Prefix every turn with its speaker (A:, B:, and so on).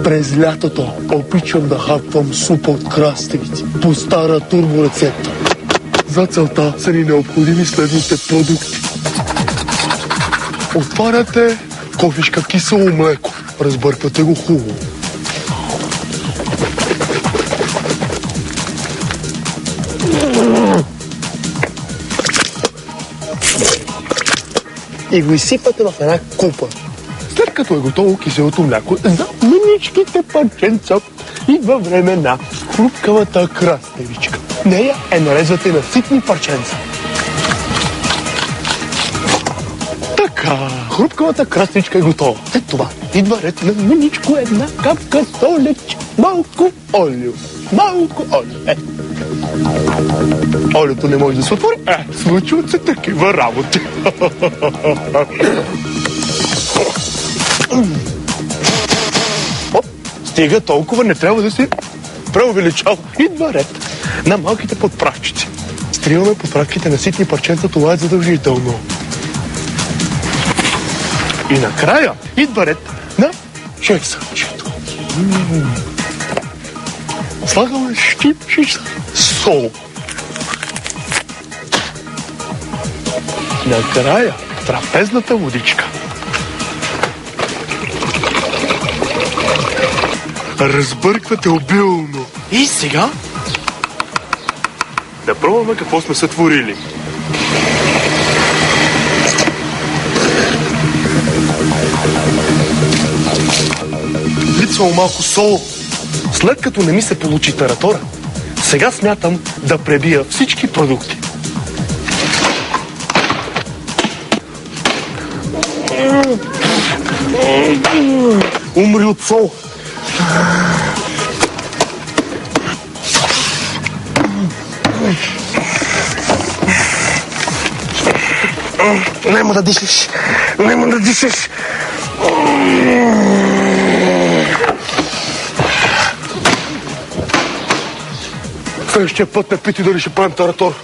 A: През лятото обичам да хапвам супа от краставици по стара турборецепта. За целта са ни необходими следните продукти. Отваряте кофишка кисело млеко. Разбърквате го хубаво. И го изсипате в една купа. След като е готово киселото мляко, за мъничките парченца идва време на хрупкавата краставичка. Нея нареждате на ситни парченца. Така, хрупкавата краставичка е готова. След това идва ред на мъничко една капка солеч, малко олио. Малко олио. Олиото не може да се отвори. Случват се такива работи. Стига, толкова не трябва да се преувеличава. Идва ред на малките подправчици. Стриваме подправките на ситни парченца, това е задължително. И накрая идва ред на чесънчето. Слагаме щипчица сол. Накрая трапезната водичка. Разбърквате обилно. И сега да пробваме какво сме сътворили. Липсвало малко сол. След като не ми се получи таратора, сега смятам да пребия всички продукти. Умри от сол. Нема да дишаш. Нема да дишаш. Следващия път не пити дали ще правим таратор.